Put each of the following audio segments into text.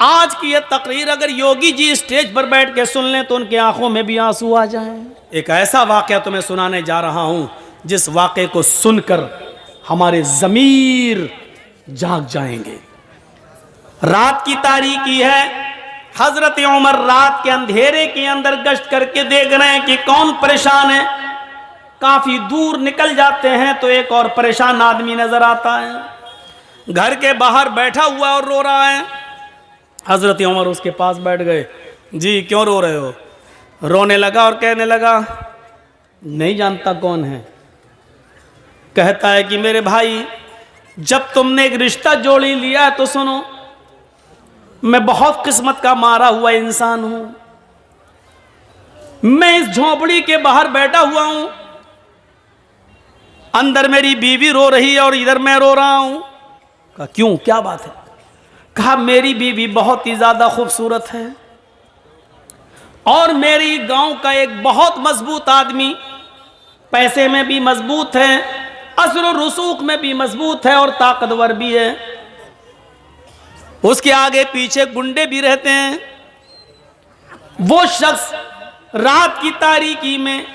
आज की यह तकरीर अगर योगी जी स्टेज पर बैठ के सुन लें तो उनकी आंखों में भी आंसू आ जाएं। एक ऐसा वाकया तुम्हें सुनाने जा रहा हूं जिस वाकये को सुनकर हमारे ज़मीर जाग जाएंगे। रात की तारीकी है। हजरत उमर रात के अंधेरे के अंदर गश्त करके देख रहे हैं कि कौन परेशान है। काफी दूर निकल जाते हैं तो एक और परेशान आदमी नजर आता है, घर के बाहर बैठा हुआ और रो रहा है। हजरत उमर उसके पास बैठ गए। जी क्यों रो रहे हो? रोने लगा और कहने लगा, नहीं जानता कौन है। कहता है कि मेरे भाई, जब तुमने एक रिश्ता जोड़ी लिया तो सुनो, मैं बहुत किस्मत का मारा हुआ इंसान हूं। मैं इस झोपड़ी के बाहर बैठा हुआ हूं, अंदर मेरी बीवी रो रही है और इधर मैं रो रहा हूं। कहा क्यों, क्या बात है? कहा मेरी बीवी बहुत ही ज्यादा खूबसूरत है और मेरी गांव का एक बहुत मजबूत आदमी, पैसे में भी मजबूत है, असर और रसूख में भी मजबूत है और ताकतवर भी है। उसके आगे पीछे गुंडे भी रहते हैं। वो शख्स रात की तारीकी में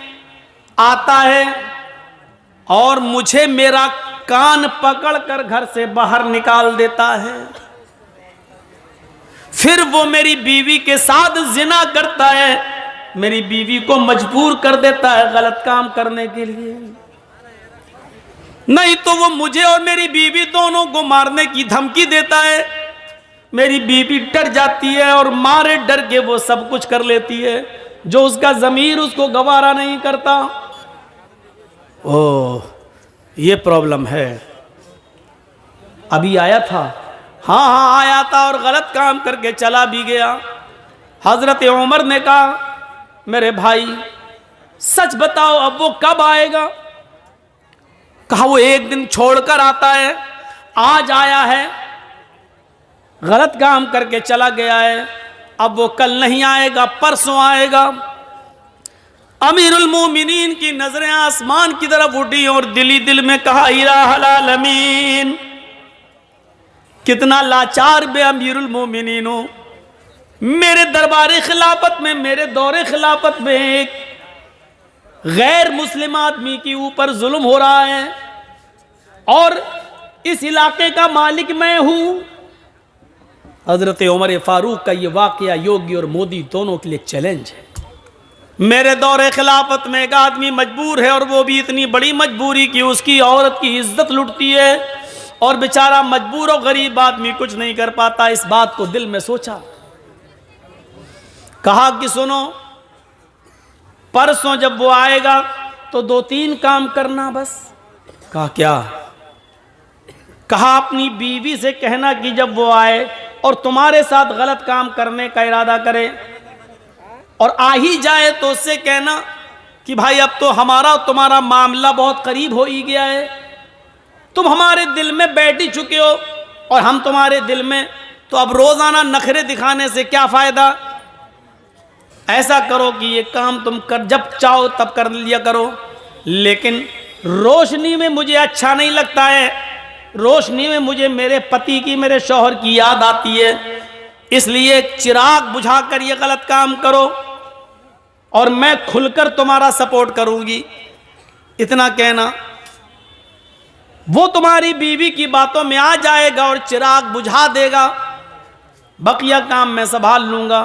आता है और मुझे मेरा कान पकड़कर घर से बाहर निकाल देता है। फिर वो मेरी बीवी के साथ जिना करता है, मेरी बीवी को मजबूर कर देता है गलत काम करने के लिए। नहीं तो वो मुझे और मेरी बीवी दोनों को मारने की धमकी देता है। मेरी बीवी डर जाती है और मारे डर के वो सब कुछ कर लेती है जो उसका ज़मीर उसको गवारा नहीं करता। ओह, ये प्रॉब्लम है। अभी आया था, हाँ आया था और गलत काम करके चला भी गया। हजरत उमर ने कहा, मेरे भाई सच बताओ अब वो कब आएगा? कहा वो एक दिन छोड़कर आता है, आज आया है, गलत काम करके चला गया है, अब वो कल नहीं आएगा, परसों आएगा। अमीरुल मोमिनीन की नजरें आसमान की तरफ उठी और दिली दिल में कहा, इलाहुल आलमीन, कितना लाचार बे अमीरुल मोमिनीन हो। मेरे दरबार खिलाफत में, मेरे दौरे खिलाफत में एक गैर मुस्लिम आदमी के ऊपर जुल्म हो रहा है और इस इलाके का मालिक मैं हूं। हजरत उमर फारूक का यह वाकया योगी और मोदी दोनों के लिए चैलेंज है। मेरे दौरे खिलाफत में एक आदमी मजबूर है और वो भी इतनी बड़ी मजबूरी कि उसकी औरत की इज्जत लुटती है और बेचारा मजबूर और गरीब आदमी कुछ नहीं कर पाता। इस बात को दिल में सोचा, कहा कि सुनो, परसों जब वो आएगा तो 2-3 काम करना बस। कहा क्या? कहा अपनी बीवी से कहना कि जब वो आए और तुम्हारे साथ गलत काम करने का इरादा करे और आ ही जाए तो उससे कहना कि भाई अब तो हमारा और तुम्हारा मामला बहुत करीब हो ही गया है, तुम हमारे दिल में बैठ ही चुके हो और हम तुम्हारे दिल में, तो अब रोजाना नखरे दिखाने से क्या फायदा। ऐसा करो कि ये काम तुम कर, जब चाहो तब कर लिया करो, लेकिन रोशनी में मुझे अच्छा नहीं लगता है, रोशनी में मुझे मेरे पति की, मेरे शौहर की याद आती है, इसलिए चिराग बुझाकर ये गलत काम करो और मैं खुलकर तुम्हारा सपोर्ट करूंगी। इतना कहना, वो तुम्हारी बीवी की बातों में आ जाएगा और चिराग बुझा देगा, बकिया काम मैं संभाल लूंगा।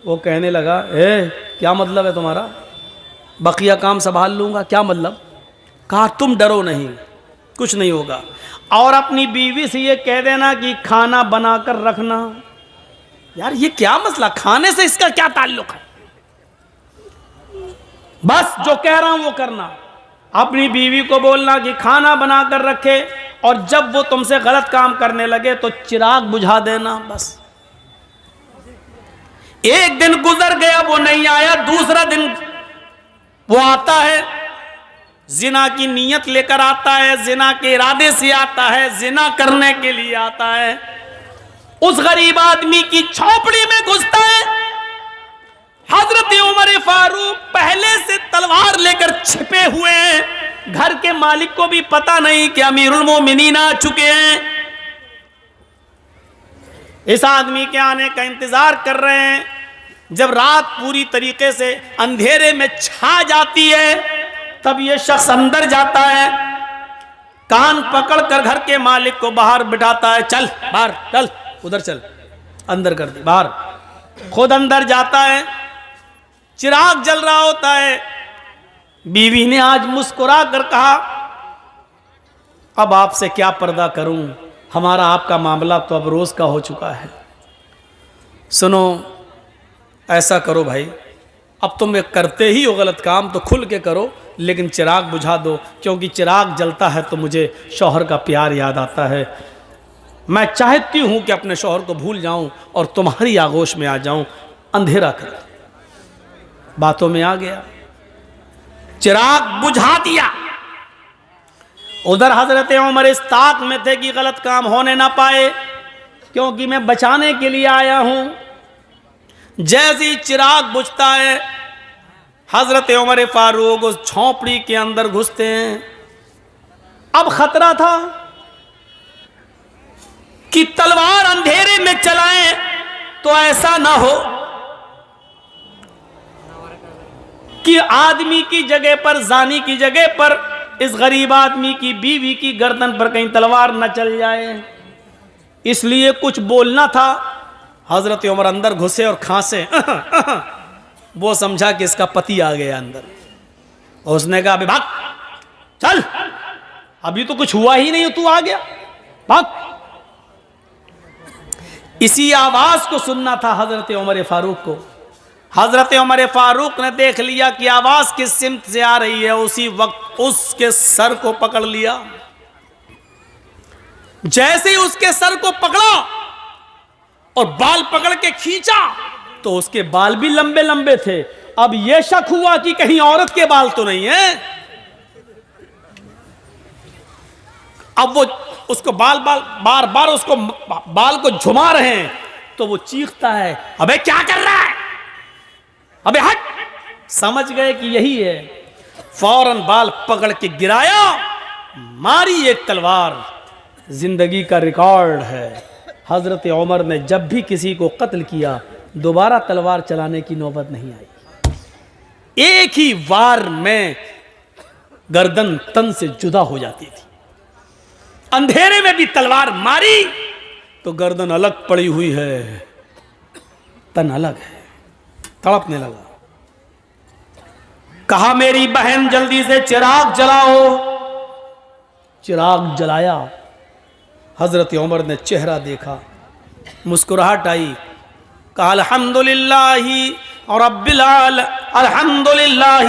वो कहने लगा, क्या मतलब है तुम्हारा? बकिया काम संभाल लूंगा, क्या मतलब? कहा तुम डरो नहीं, कुछ नहीं होगा, और अपनी बीवी से ये कह देना कि खाना बनाकर रखना। यार ये क्या मसला, खाने से इसका क्या ताल्लुक है? बस जो कह रहा हूं वो करना। अपनी बीवी को बोलना कि खाना बनाकर रखे और जब वो तुमसे गलत काम करने लगे तो चिराग बुझा देना, बस। एक दिन गुजर गया, वो नहीं आया। दूसरा दिन वो आता है, जिना की नीयत लेकर आता है, जिना के इरादे से आता है, जिना करने के लिए आता है। उस गरीब आदमी की झोपड़ी में घुसता है। हजरत उमर फारूक पहले से तलवार लेकर छिपे हुए हैं, घर के मालिक को भी पता नहीं कि अमीरुल मोमिनीन आ चुके हैं। इस आदमी के आने का इंतजार कर रहे हैं। जब रात पूरी तरीके से अंधेरे में छा जाती है तब ये शख्स अंदर जाता है, कान पकड़कर घर के मालिक को बाहर बिठाता है, चल बाहर चल, उधर चल, अंदर कर दे बाहर। खुद अंदर जाता है, चिराग जल रहा होता है। बीवी ने आज मुस्कुरा कर कहा, अब आपसे क्या पर्दा करूं, हमारा आपका मामला तो अब रोज का हो चुका है। सुनो, ऐसा करो भाई, अब तुम करते ही हो गलत काम तो खुल के करो, लेकिन चिराग बुझा दो, क्योंकि चिराग जलता है तो मुझे शौहर का प्यार याद आता है। मैं चाहती हूं कि अपने शौहर को भूल जाऊं और तुम्हारी आगोश में आ जाऊं। अंधेरा कर दो। बातों में आ गया, चिराग बुझा दिया। उधर हजरत उमर इस ताक में थे कि गलत काम होने ना पाए, क्योंकि मैं बचाने के लिए आया हूं। जैसे ही चिराग बुझता है, हजरत उमर फारूक उस झोंपड़ी के अंदर घुसते हैं। अब खतरा था कि तलवार अंधेरे में चलाएं तो ऐसा ना हो कि आदमी की जगह पर, जानी की जगह पर इस गरीब आदमी की बीवी की गर्दन पर कहीं तलवार न चल जाए, इसलिए कुछ बोलना था। हजरत उमर अंदर घुसे और खांसे वो समझा कि इसका पति आ गया अंदर। और उसने कहा, अभी भाग, चल, अभी तो कुछ हुआ ही नहीं, तू आ गया, भाग। इसी आवाज को सुनना था हजरत उमर फारूक को। हजरत उमर फारूक ने देख लिया कि आवाज किस सिमत से आ रही है, उसी वक्त उसके सर को पकड़ लिया। जैसे ही उसके सर को पकड़ा और बाल पकड़ के खींचा तो उसके बाल भी लंबे लंबे थे। अब यह शक हुआ कि कहीं औरत के बाल तो नहीं है। अब वो उसको बार बार उसको बाल को झुमा रहे हैं, तो वो चीखता है, अबे क्या कर रहा है, अबे हट। समझ गए कि यही है, फौरन बाल पकड़ के गिराया, मारी एक तलवार। जिंदगी का रिकॉर्ड है, हजरत उमर ने जब भी किसी को कत्ल किया दोबारा तलवार चलाने की नौबत नहीं आई। एक ही वार में गर्दन तन से जुदा हो जाती थी। अंधेरे में भी तलवार मारी तो गर्दन अलग पड़ी हुई है, तन अलग है, तड़पने लगा। कहा, मेरी बहन जल्दी से चिराग जलाओ। चिराग जलाया। हजरत उमर ने चेहरा देखा, मुस्कुराहट आई, कहा, अल्हम्दुलिल्लाहि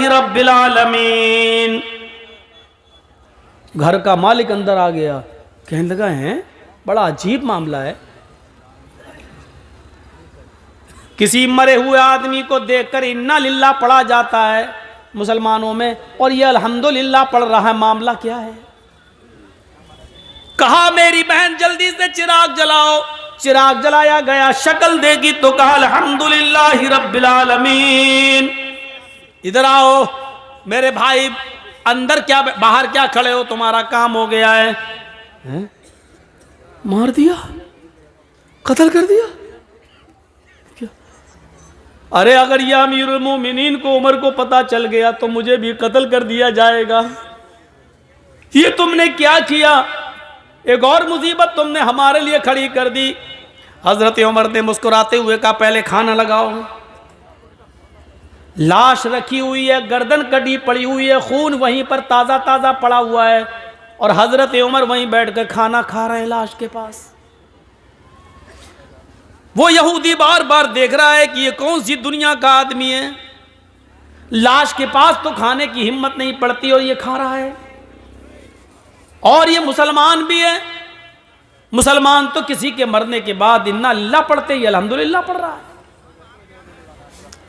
रब्बिल आलमीन। घर का मालिक अंदर आ गया, कहने लगा, है बड़ा अजीब मामला है। किसी मरे हुए आदमी को देखकर इन्ना लिल्लाह पढ़ा जाता है मुसलमानों में, और यह अल्हम्दुलिल्लाह पढ़ रहा है, मामला क्या है? कहा, मेरी बहन जल्दी से चिराग जलाओ। चिराग जलाया गया, शक्ल देगी तो कहा, अल्हम्दुलिल्लाहि रब्बिल आलमीन। इधर आओ मेरे भाई, अंदर क्या बाहर क्या खड़े हो, तुम्हारा काम हो गया है। मार दिया, कत्ल कर दिया क्या? अरे अगर यह अमीरुल मोमिनीन को, उमर को पता चल गया तो मुझे भी कत्ल कर दिया जाएगा। ये तुमने क्या किया? एक और मुसीबत तुमने हमारे लिए खड़ी कर दी। हजरत उमर ने मुस्कुराते हुए कहा, पहले खाना लगाओ। लाश रखी हुई है, गर्दन कटी पड़ी हुई है, खून वहीं पर ताज़ा ताज़ा पड़ा हुआ है, और हजरत उमर वहीं बैठकर खाना खा रहे हैं लाश के पास। वो यहूदी बार बार देख रहा है कि ये कौन सी दुनिया का आदमी है, लाश के पास तो खाने की हिम्मत नहीं पड़ती और ये खा रहा है। और ये मुसलमान भी है, मुसलमान तो किसी के मरने के बाद इन्ना लिल्लाह पढ़ते ही अल्हम्दुलिल्लाह पढ़ रहा है।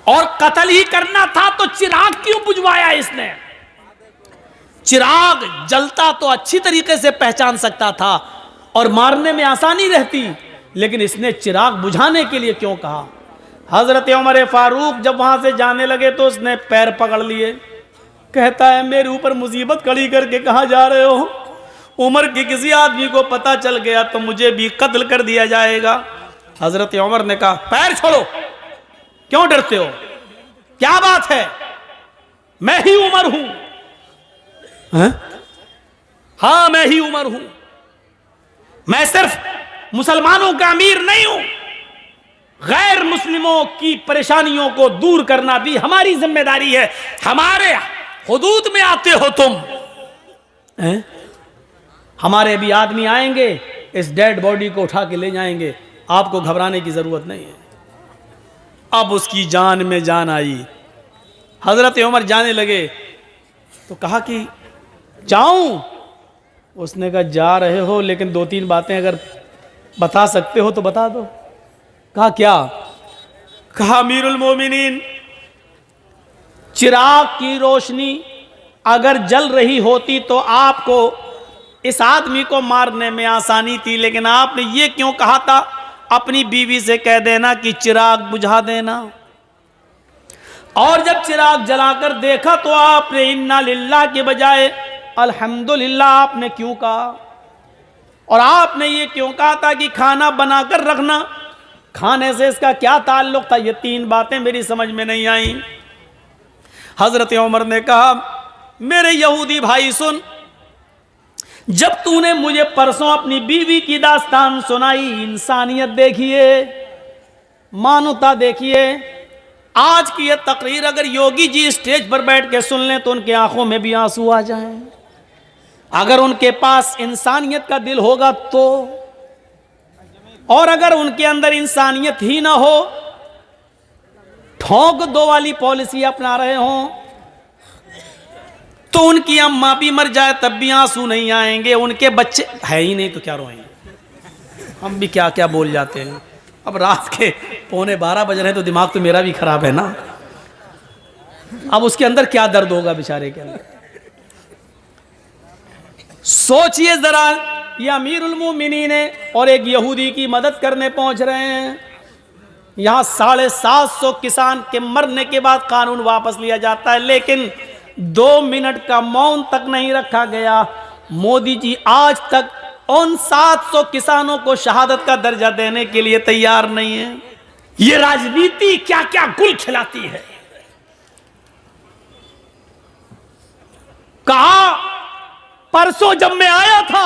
और कत्ल ही करना था तो चिराग क्यों बुझवाया इसने? चिराग जलता तो अच्छी तरीके से पहचान सकता था और मारने में आसानी रहती, लेकिन इसने चिराग बुझाने के लिए क्यों कहा? हजरत उमर फारूक जब वहां से जाने लगे तो उसने पैर पकड़ लिए। कहता है, मेरे ऊपर मुसीबत खड़ी करके कहाँ जा रहे हो? उमर के किसी आदमी को पता चल गया तो मुझे भी कत्ल कर दिया जाएगा। हजरत उमर ने कहा, पैर छोड़ो, क्यों डरते हो, क्या बात है, मैं ही उमर हूं। हाँ मैं ही उमर हूं, मैं सिर्फ मुसलमानों का अमीर नहीं हूं, गैर मुस्लिमों की परेशानियों को दूर करना भी हमारी जिम्मेदारी है। हमारे हुदूद में आते हो तुम, हमारे भी आदमी आएंगे, इस डेड बॉडी को उठा के ले जाएंगे, आपको घबराने की जरूरत नहीं है। अब उसकी जान में जान आई। हजरत उमर जाने लगे तो कहा कि जाऊं? उसने कहा जा रहे हो, लेकिन 2-3 बातें अगर बता सकते हो तो बता दो। कहा क्या? कहा अमीरुल मोमिनीन, चिराग की रोशनी अगर जल रही होती तो आपको इस आदमी को मारने में आसानी थी, लेकिन आपने ये क्यों कहा था, अपनी बीवी से कह देना कि चिराग बुझा देना। और जब चिराग जलाकर देखा तो आपने इन्ना लिल्लाह के बजाय अल्हम्दुलिल्लाह आपने क्यों कहा? और आपने ये क्यों कहा था कि खाना बनाकर रखना, खाने से इसका क्या ताल्लुक था? ये 3 बातें मेरी समझ में नहीं आई। हजरत उमर ने कहा, मेरे यहूदी भाई सुन, जब तूने मुझे परसों अपनी बीवी की दास्तान सुनाई, इंसानियत देखिए, मानवता देखिए, आज की यह तकरीर अगर योगी जी स्टेज पर बैठ के सुन लें तो उनकी आंखों में भी आंसू आ जाएं। अगर उनके पास इंसानियत का दिल होगा तो, और अगर उनके अंदर इंसानियत ही ना हो, ठोक दो वाली पॉलिसी अपना रहे हों, तो उनकी अम्मा भी मर जाए तब भी आंसू नहीं आएंगे, उनके बच्चे है ही नहीं तो क्या रोएंगे। हम भी क्या क्या बोल जाते हैं। अब रात के 11:15 बज रहे हैं तो दिमाग तो मेरा भी खराब है ना। अब उसके अंदर क्या दर्द होगा बेचारे के अंदर। सोचिए जरा, ये अमीरुल मोमिनीन है और एक यहूदी की मदद करने पहुंच रहे हैं। यहां 750 किसान के मरने के बाद कानून वापस लिया जाता है, लेकिन 2 मिनट का मौन तक नहीं रखा गया। मोदी जी आज तक उन 700 किसानों को शहादत का दर्जा देने के लिए तैयार नहीं है। ये राजनीति क्या क्या गुल खिलाती है। कहा परसों जब मैं आया था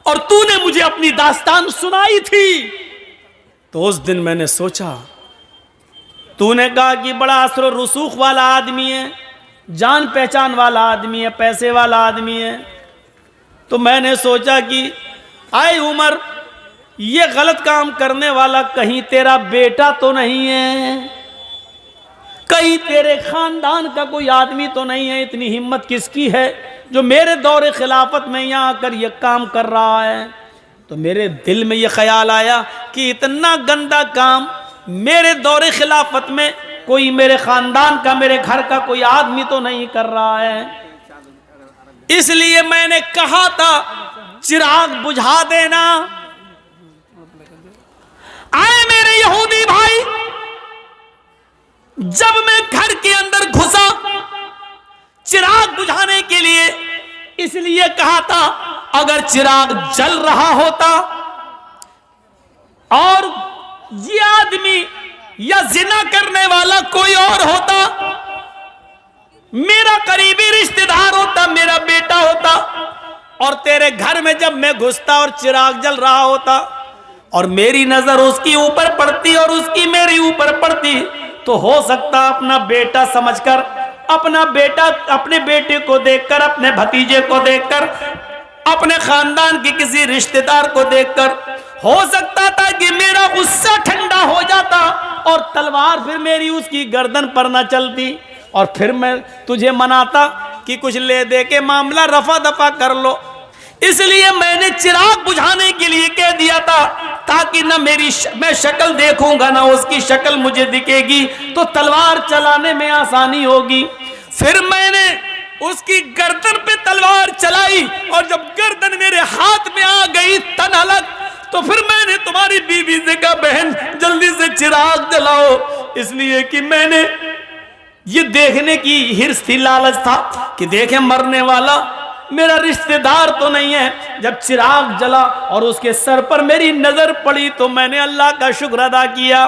और तूने मुझे अपनी दास्तान सुनाई थी, तो उस दिन मैंने सोचा, तूने कहा कि बड़ा असर रसूख वाला आदमी है, जान पहचान वाला आदमी है, पैसे वाला आदमी है, तो मैंने सोचा कि आए उमर, ये गलत काम करने वाला कहीं तेरा बेटा तो नहीं है, कहीं तेरे खानदान का कोई आदमी तो नहीं है। इतनी हिम्मत किसकी है जो मेरे दौरे खिलाफत में यहाँ आकर ये काम कर रहा है? तो मेरे दिल में ये ख्याल आया कि इतना गंदा काम मेरे दौरे खिलाफत में कोई मेरे खानदान का, मेरे घर का कोई आदमी तो नहीं कर रहा है। इसलिए मैंने कहा था चिराग बुझा देना। आए मेरे यहूदी भाई, जब मैं घर के अंदर घुसा चिराग बुझाने के लिए, इसलिए कहा था अगर चिराग जल रहा होता और ये आदमी या जिना करने वाला कोई और होता, मेरा करीबी रिश्तेदार होता, मेरा बेटा होता, और तेरे घर में जब मैं घुसता और चिराग जल रहा होता और मेरी नजर उसकी ऊपर पड़ती और उसकी मेरी ऊपर पड़ती, तो हो सकता अपना बेटा समझकर, अपना बेटा अपने बेटे को देखकर, अपने भतीजे को देखकर, अपने खानदान के किसी रिश्तेदार को देखकर, हो सकता था कि मेरा गुस्सा ठंडा हो जाता और तलवार फिर मेरी उसकी गर्दन पर न चलती और फिर मैं तुझे मनाता कि कुछ ले दे के मामला रफा दफा कर लो। इसलिए मैंने चिराग बुझाने के लिए कह दिया था, ताकि न मैं शक्ल देखूंगा ना उसकी शक्ल मुझे दिखेगी, तो तलवार चलाने में आसानी होगी। फिर मैंने उसकी गर्दन पे तलवार चलाई और जब गर्दन मेरे हाथ में आ गई तन अलग, तो फिर मैंने तुम्हारी बीवी से कहा बहन जल्दी से चिराग जलाओ, इसलिए कि मैंने ये देखने की हिर्स थी, लालच था कि देखे मरने वाला मेरा रिश्तेदार तो नहीं है। जब चिराग जला और उसके सर पर मेरी नजर पड़ी तो मैंने अल्लाह का शुक्र अदा किया,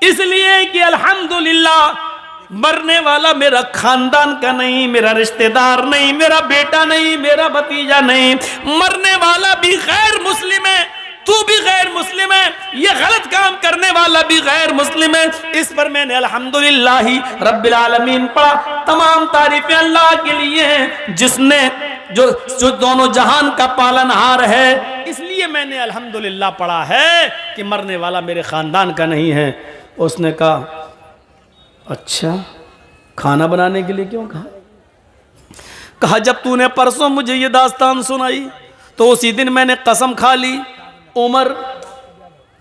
इसलिए कि अल्हम्दुलिल्लाह मरने वाला मेरा खानदान का नहीं, मेरा रिश्तेदार नहीं, मेरा बेटा नहीं, मेरा भतीजा नहीं, मरने वाला भी गैर मुस्लिम है, तू भी गैर मुस्लिम है, ये गलत काम करने वाला भी गैर मुस्लिम है। इस पर मैंने अल्हम्दुलिल्लाह रब्बिल आलमीन पढ़ा। तमाम तारीफें अल्लाह के लिए हैं जिसने जो दोनों जहान का पालनहार है, इसलिए मैंने अल्हम्दुलिल्लाह पढ़ा है कि मरने वाला मेरे खानदान का नहीं है। उसने कहा अच्छा, खाना बनाने के लिए क्यों कहा? कहा जब तूने परसों मुझे ये दास्तान सुनाई तो उसी दिन मैंने कसम खा ली, उमर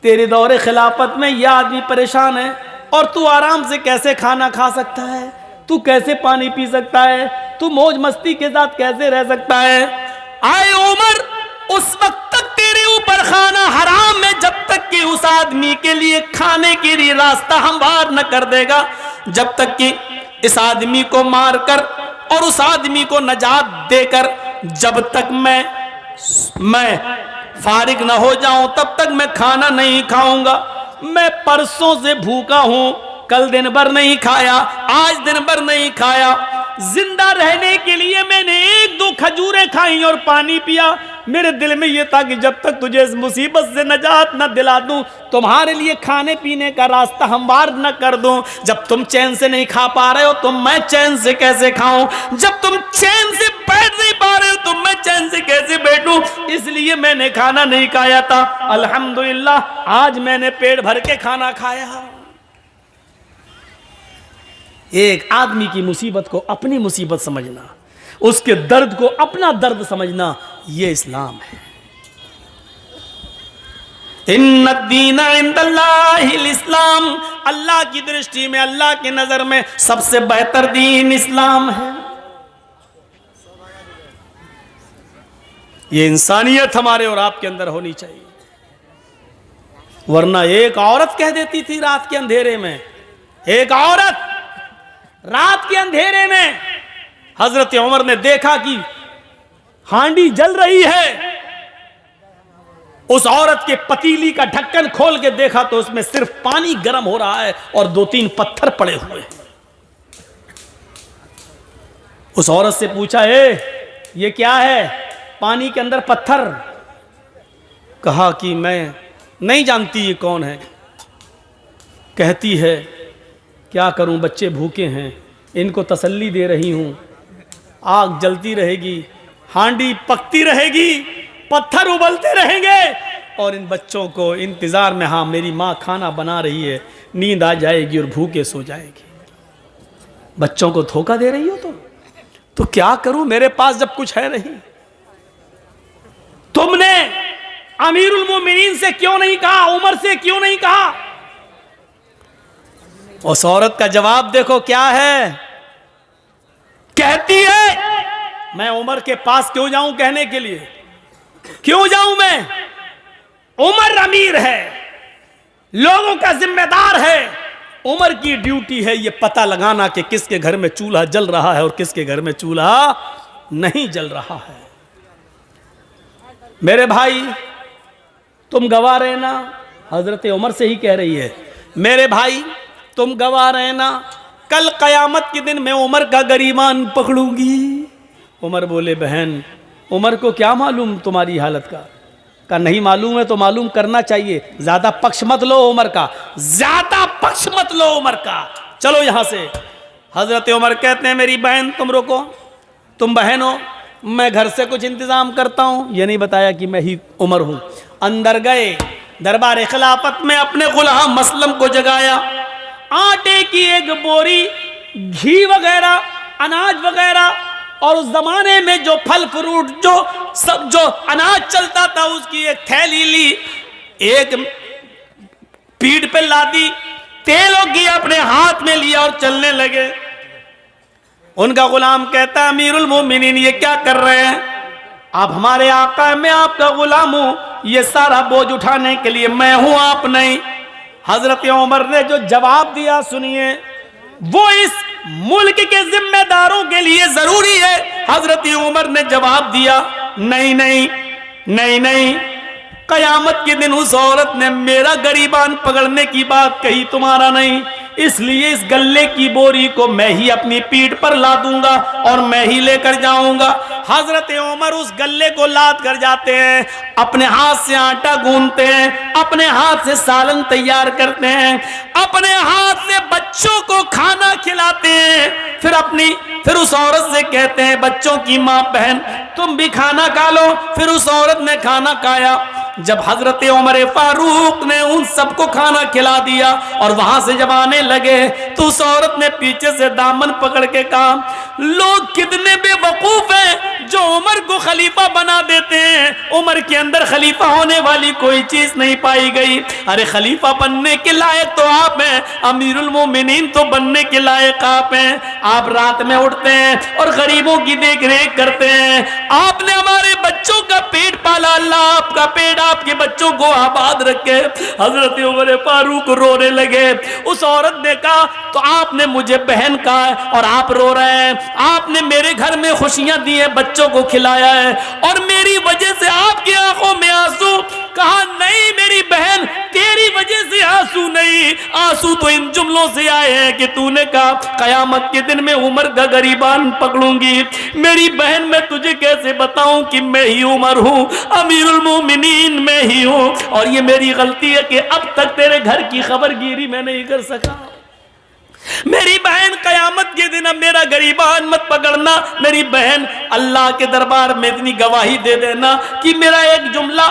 तेरे दौरे खिलाफत में यह आदमी परेशान है और तू आराम से कैसे खाना खा सकता है, तू कैसे पानी पी सकता है, तू मौज मस्ती के साथ कैसे रह सकता है। आए उमर, उस वक्त तक तेरे ऊपर खाना हराम है जब तक कि उस आदमी के लिए खाने के लिए रास्ता हमवार न कर देगा, जब तक कि इस आदमी को मारकर और उस आदमी को नजात देकर जब तक मैं फारिग न हो जाऊं तब तक मैं खाना नहीं खाऊंगा। मैं परसों से भूखा हूं, कल दिन भर नहीं खाया, आज दिन भर नहीं खाया। जिंदा रहने के लिए मैंने 1-2 खजूरें खाई और पानी पिया। मेरे दिल में यह था कि जब तक तुझे इस मुसीबत से नजात न दिला दूं, तुम्हारे लिए खाने पीने का रास्ता हमवार न कर दूं। जब तुम चैन से नहीं खा पा रहे हो तो मैं चैन से कैसे खाऊं? जब तुम चैन से बैठ नहीं पा रहे हो तो मैं चैन से कैसे बैठूं? इसलिए मैंने खाना नहीं खाया था। अल्हम्दुलिल्लाह आज मैंने पेट भर के खाना खाया। एक आदमी की मुसीबत को अपनी मुसीबत समझना, उसके दर्द को अपना दर्द समझना, यह इस्लाम है। इन्नद्दीन इंदल्लाहिल इस्लाम, अल्लाह की दृष्टि में, अल्लाह की नजर में सबसे बेहतर दीन इस्लाम है। यह इंसानियत हमारे और आपके अंदर होनी चाहिए, वरना एक औरत कह देती थी रात के अंधेरे में, एक औरत रात के अंधेरे में हजरत उमर ने देखा कि हांडी जल रही है। उस औरत के पतीली का ढक्कन खोल के देखा तो उसमें सिर्फ पानी गर्म हो रहा है और 2-3 पत्थर पड़े हुए हैं। उस औरत से पूछा, ये क्या है पानी के अंदर पत्थर? कहा कि मैं नहीं जानती ये कौन है। कहती है क्या करूं, बच्चे भूखे हैं, इनको तसल्ली दे रही हूं, आग जलती रहेगी, हांडी पकती रहेगी, पत्थर उबलते रहेंगे और इन बच्चों को इंतजार में, हाँ मेरी माँ खाना बना रही है, नींद आ जाएगी और भूखे सो जाएगी। बच्चों को धोखा दे रही हो तो क्या करूं, मेरे पास जब कुछ है नहीं। तुमने अमीरुल मोमिनीन से क्यों नहीं कहा, उमर से क्यों नहीं कहा? उस औरत का जवाब देखो क्या है। कहती है मैं उमर के पास क्यों जाऊं कहने के लिए, क्यों जाऊं मैं? उमर अमीर है, लोगों का जिम्मेदार है, उमर की ड्यूटी है ये पता लगाना कि किसके घर में चूल्हा जल रहा है और किसके घर में चूल्हा नहीं जल रहा है। मेरे भाई तुम गवाह रहना, हजरत उमर से ही कह रही है, मेरे भाई तुम गवाह रहना, कल कयामत के दिन मैं उमर का गरीबान पकड़ूंगी। उमर बोले बहन, उमर को क्या मालूम तुम्हारी हालत का नहीं मालूम है तो मालूम करना चाहिए, ज्यादा पक्ष मत लो उमर का, ज्यादा पक्ष मत लो उमर का, चलो यहां से। हजरत उमर कहते हैं मेरी बहन तुम रुको, तुम बहन हो, मैं घर से कुछ इंतजाम करता हूं। यह नहीं बताया कि मैं ही उमर हूं। अंदर गए, दरबार खिलाफत में अपने गुलाम मसलम को जगाया, आटे की एक बोरी, घी वगैरह, अनाज वगैरह और उस जमाने में जो फल फ्रूट जो अनाज चलता था उसकी एक थैली ली, एक पीठ पे लादी, तेल और घी अपने हाथ में लिया और चलने लगे। उनका गुलाम कहता अमीरुल मोमिनीन ये क्या कर रहे हैं? आप हमारे आका हैं, मैं आपका गुलाम हूं, ये सारा बोझ उठाने के लिए मैं हूं, आप नहीं। हजरत उमर ने जो जवाब दिया सुनिए, वो इस मुल्क के जिम्मेदारों के लिए जरूरी है। हजरत उमर ने जवाब दिया, नहीं नहीं नहीं नहीं, कयामत के दिन उस औरत ने मेरा गरीबान पकड़ने की बात कही, तुम्हारा नहीं। इसलिए इस गल्ले की बोरी को मैं ही अपनी पीठ पर ला दूंगा और मैं ही लेकर जाऊंगा। हजरत उमर उस गल्ले को लाद कर जाते हैं, अपने हाथ से आटा गूंथते हैं, अपने हाथ से सालन तैयार करते हैं, अपने हाथ से बच्चों को खाना खिलाते हैं, फिर उस औरत से कहते हैं, बच्चों की मां बहन तुम भी खाना खा लो। फिर उस औरत ने खाना खाया। जब हजरत उमर फारूक ने उन सबको खाना खिला दिया और वहां से जब आने लगे तो उस औरत ने पीछे से दामन पकड़ के कहा, लोग कितने बेवकूफ हैं जो उमर को खलीफा बना देते हैं। उमर के अंदर खलीफा होने वाली कोई चीज नहीं पाई गई। अरे खलीफा बनने के लायक तो आप हैं, अमीरुल मोमिनीन तो बनने के लायक आप हैं। आप रात में उठते हैं और गरीबों की देख रेख करते हैं। आपने हमारे बच्चों का पेट पाला, अल्लाह आपका पेट आपके बच्चों को आबाद रखे। हजरत उमर फारूक रोने लगे। उस औरत ने कहा, तो आपने मुझे बहन कहा और आप रो रहे हैं। आपने मेरे घर में खुशियां दी हैं, बच्चों को खिलाया है और मेरी वजह से आपकी आंखों में आंसू। कहा नहीं मेरी बहन, तेरी वजह से आंसू नहीं, आंसू तो इन जुमलों से आए हैं कि तूने कहा कयामत के दिन में उमर का गरीबान पकड़ूंगी। मेरी बहन मैं तुझे कैसे बताऊं कि मैं ही उमर हूं, अमीरुल मोमिनीन मैं ही हूं, और ये मेरी गलती है कि अब तक तेरे घर की खबरगिरी मैं नहीं कर सका। मेरी बहन कयामत के दिन अब मेरा गरीबान मत पकड़ना। मेरी बहन अल्लाह के दरबार में इतनी गवाही दे देना कि मेरा एक जुमला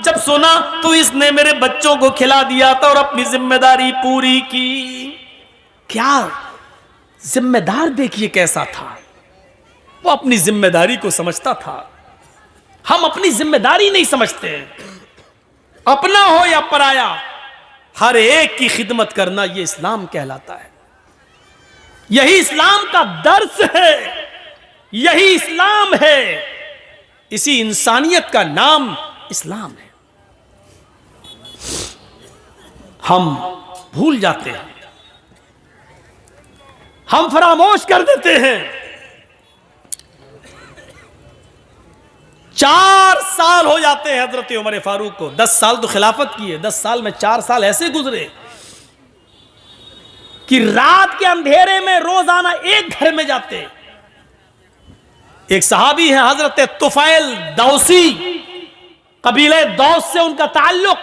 जब सुना तो इसने मेरे बच्चों को खिला दिया था और अपनी जिम्मेदारी पूरी की। क्या जिम्मेदार देखिए कैसा था, वो अपनी जिम्मेदारी को समझता था। हम अपनी जिम्मेदारी नहीं समझते, अपना हो या पराया, हर एक की खिदमत करना यह इस्लाम कहलाता है। यही इस्लाम का दर्स है, यही इस्लाम है, इसी इंसानियत का नाम इस्लाम है। हम भूल जाते हैं, हम फरामोश कर देते हैं। 4 साल हो जाते हैं हजरत उमर फारूक को। 10 साल तो खिलाफत की है, 10 साल में 4 साल ऐसे गुजरे कि रात के अंधेरे में रोजाना एक घर में जाते। एक सहाबी है हजरत तुफैल दौसी, कबीले दौस से उनका ताल्लुक।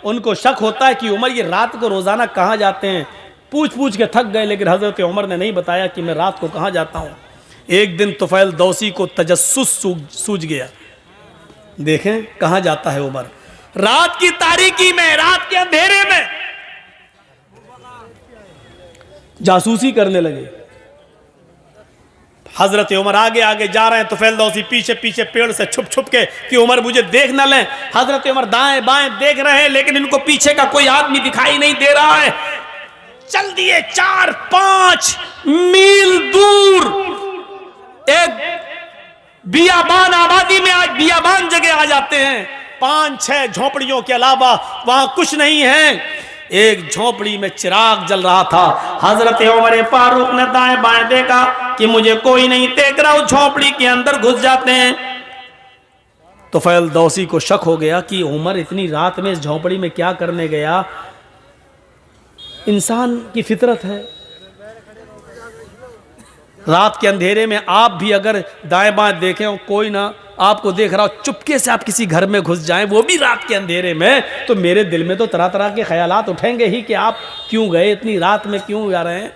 उनको शक होता है कि उमर ये रात को रोजाना कहां जाते हैं। पूछ पूछ के थक गए, लेकिन हजरत उमर ने नहीं बताया कि मैं रात को कहां जाता हूं। एक दिन तुफैल दौसी को तजस्सुस सूझ गया, देखें कहां जाता है उमर। रात की तारीकी में, रात के अंधेरे में जासूसी करने लगे। हजरत उमर आगे आगे जा रहे हैं, तुफैल दौसी पीछे पीछे पेड़ से छुप छुप के कि उमर मुझे देख न लें। हजरत उमर दाएं बाएं देख रहे हैं, लेकिन इनको पीछे का कोई आदमी दिखाई नहीं दे रहा है। चल दिए 4-5 मील दूर एक बियाबान आबादी में, आज बियाबान जगह आ जाते हैं। 5-6 झोपड़ियों के अलावा वहां कुछ नहीं है। एक झोपड़ी में चिराग जल रहा था। हजरत उमर फारूक ने दाएं बाएं देखा कि मुझे कोई नहीं देख रहा, उस झोपड़ी के अंदर घुस जाते हैं। तो तुफैल दौसी को शक हो गया कि उमर इतनी रात में इस झोपड़ी में क्या करने गया। इंसान की फितरत है, रात के अंधेरे में आप भी अगर दाएं बाएं देखें और कोई ना आपको देख रहा हो, चुपके से आप किसी घर में घुस जाएं, वो भी रात के अंधेरे में, तो मेरे दिल में तो तरह तरह के ख्यालात उठेंगे ही कि आप क्यों गए, इतनी रात में क्यों जा रहे हैं।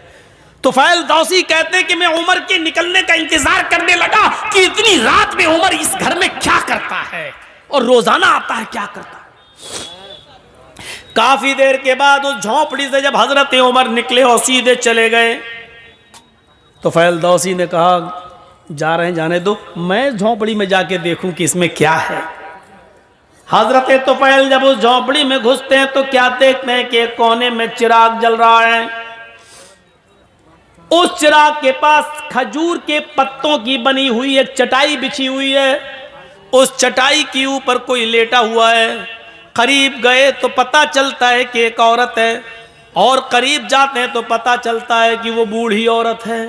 तुफैल दौसी कहते हैं कि मैं उमर के निकलने का इंतजार करने लगा कि इतनी रात में उमर इस घर में क्या करता है और रोजाना आता है क्या करता है। काफी देर के बाद उस झोंपड़ी से जब हजरत उमर निकले और सीधे चले गए, तुफैल दौसी ने कहा जा रहे हैं जाने दो, मैं झोंपड़ी में जाके देखूं कि इसमें क्या है। हजरत तुफैल जब उस झोंपड़ी में घुसते हैं तो क्या देखते हैं कि एक कोने में चिराग जल रहा है। उस चिराग के पास खजूर के पत्तों की बनी हुई एक चटाई बिछी हुई है। उस चटाई के ऊपर कोई लेटा हुआ है। करीब गए तो पता चलता है कि एक औरत है, और करीब जाते हैं तो पता चलता है कि वो बूढ़ी औरत है।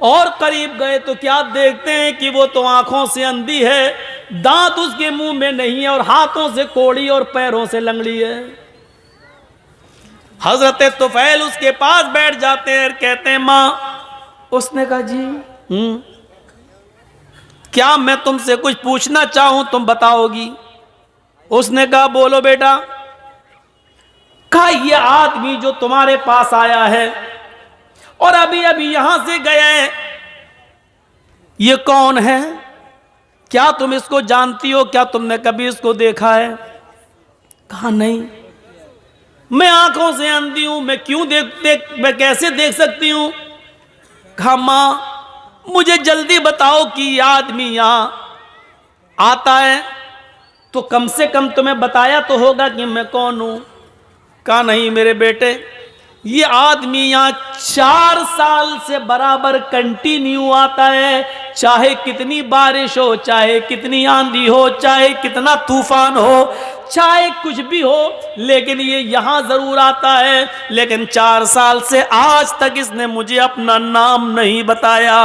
और करीब गए तो क्या देखते हैं कि वो तो आंखों से अंधी है, दांत उसके मुंह में नहीं है और हाथों से कोड़ी और पैरों से लंगड़ी है। हजरत तुफैल उसके पास बैठ जाते हैं और कहते हैं माँ। उसने कहा जी क्या मैं तुमसे कुछ पूछना चाहूं तुम बताओगी? उसने कहा बोलो बेटा। कहा ये आदमी जो तुम्हारे पास आया है और अभी अभी यहां से गया है, ये कौन है? क्या तुम इसको जानती हो? क्या तुमने कभी इसको देखा है? कहा नहीं, मैं आंखों से अंधी हूं, मैं क्यों मैं कैसे देख सकती हूं? कहा मां मुझे जल्दी बताओ कि ये आदमी यहां आता है तो कम से कम तुम्हें बताया तो होगा कि मैं कौन हूं। कहा नहीं मेरे बेटे, ये आदमी यहां 4 साल से बराबर कंटिन्यू आता है, चाहे कितनी बारिश हो, चाहे कितनी आंधी हो, चाहे कितना तूफान हो, चाहे कुछ भी हो, लेकिन ये यहां जरूर आता है। लेकिन 4 साल से आज तक इसने मुझे अपना नाम नहीं बताया।